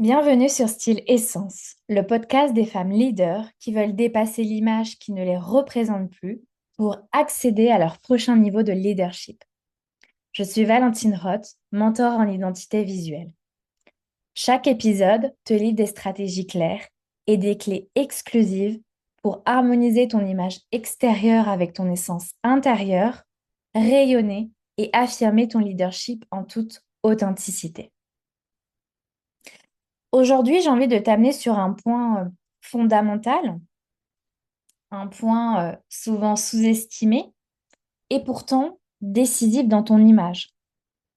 Bienvenue sur Style Essence, le podcast des femmes leaders qui veulent dépasser l'image qui ne les représente plus pour accéder à leur prochain niveau de leadership. Je suis Valentine Roth, mentor en identité visuelle. Chaque épisode te livre des stratégies claires et des clés exclusives pour harmoniser ton image extérieure avec ton essence intérieure, rayonner et affirmer ton leadership en toute authenticité. Aujourd'hui, j'ai envie de t'amener sur un point fondamental, un point souvent sous-estimé et pourtant décisif dans ton image,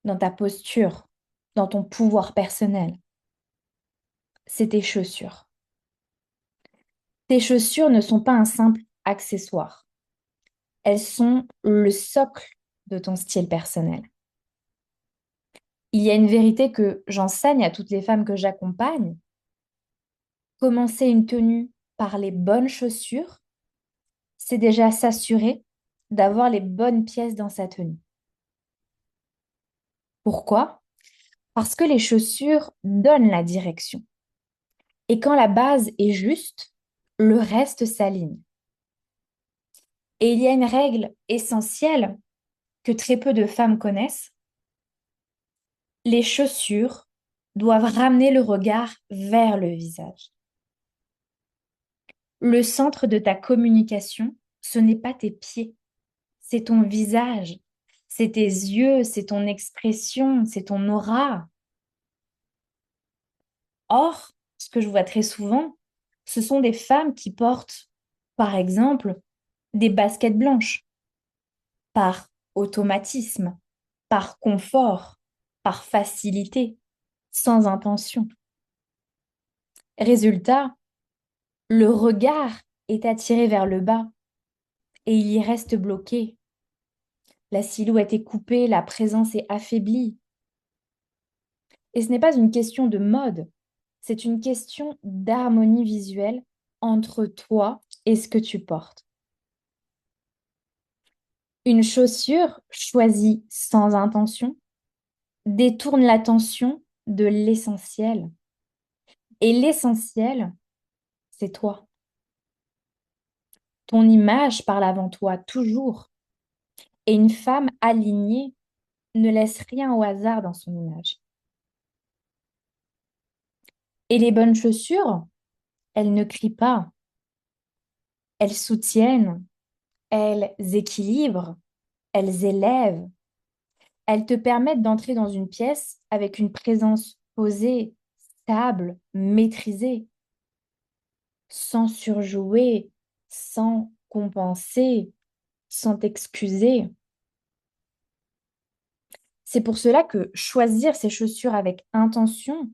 dans ta posture, dans ton pouvoir personnel. C'est tes chaussures. Tes chaussures ne sont pas un simple accessoire. Elles sont le socle de ton style personnel. Il y a une vérité que j'enseigne à toutes les femmes que j'accompagne. Commencer une tenue par les bonnes chaussures, c'est déjà s'assurer d'avoir les bonnes pièces dans sa tenue. Pourquoi? Parce que les chaussures donnent la direction. Et quand la base est juste, le reste s'aligne. Et il y a une règle essentielle que très peu de femmes connaissent. Les chaussures doivent ramener le regard vers le visage. Le centre de ta communication, ce n'est pas tes pieds, c'est ton visage, c'est tes yeux, c'est ton expression, c'est ton aura. Or, ce que je vois très souvent, ce sont des femmes qui portent, par exemple, des baskets blanches, par automatisme, par confort, par facilité, sans intention. Résultat, le regard est attiré vers le bas et il y reste bloqué. La silhouette est coupée, la présence est affaiblie. Et ce n'est pas une question de mode, c'est une question d'harmonie visuelle entre toi et ce que tu portes. Une chaussure choisie sans intention détourne l'attention de l'essentiel. Et l'essentiel, c'est toi. Ton image parle avant toi toujours. Et une femme alignée ne laisse rien au hasard dans son image. Et les bonnes chaussures, elles ne crient pas. Elles soutiennent, elles équilibrent, elles élèvent. Elles te permettent d'entrer dans une pièce avec une présence posée, stable, maîtrisée, sans surjouer, sans compenser, sans t'excuser. C'est pour cela que choisir ses chaussures avec intention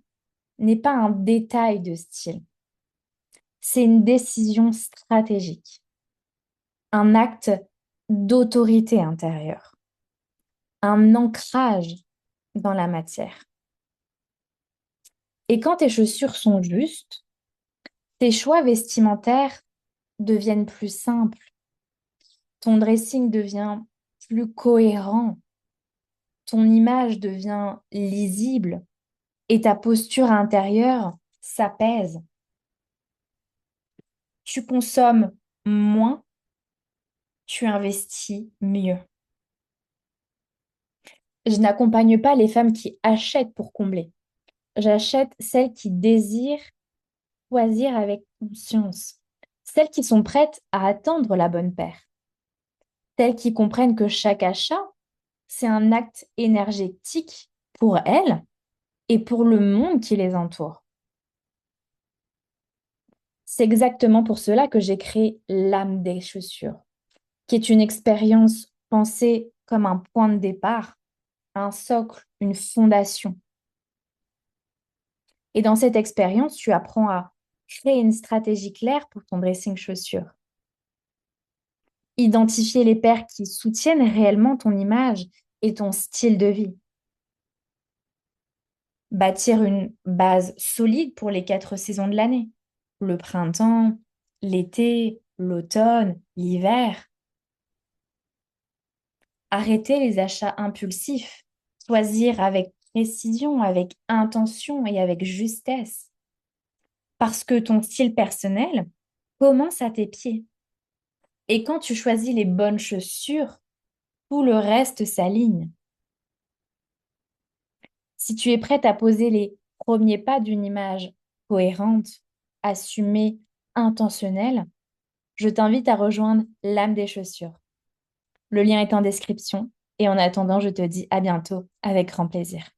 n'est pas un détail de style, c'est une décision stratégique, un acte d'autorité intérieure, un ancrage dans la matière. Et quand tes chaussures sont justes, tes choix vestimentaires deviennent plus simples, ton dressing devient plus cohérent, ton image devient lisible et ta posture intérieure s'apaise. Tu consommes moins, tu investis mieux. Je n'accompagne pas les femmes qui achètent pour combler. J'achète celles qui désirent choisir avec conscience, celles qui sont prêtes à attendre la bonne paire, celles qui comprennent que chaque achat, c'est un acte énergétique pour elles et pour le monde qui les entoure. C'est exactement pour cela que j'ai créé l'âme des chaussures, qui est une expérience pensée comme un point de départ, un socle, une fondation. Et dans cette expérience, tu apprends à créer une stratégie claire pour ton dressing chaussures. Identifier les paires qui soutiennent réellement ton image et ton style de vie. Bâtir une base solide pour les 4 saisons de l'année. Le printemps, l'été, l'automne, l'hiver. Arrêter les achats impulsifs. Choisir avec précision, avec intention et avec justesse. Parce que ton style personnel commence à tes pieds. Et quand tu choisis les bonnes chaussures, tout le reste s'aligne. Si tu es prête à poser les premiers pas d'une image cohérente, assumée, intentionnelle, je t'invite à rejoindre l'âme des chaussures. Le lien est en description et en attendant, je te dis à bientôt avec grand plaisir.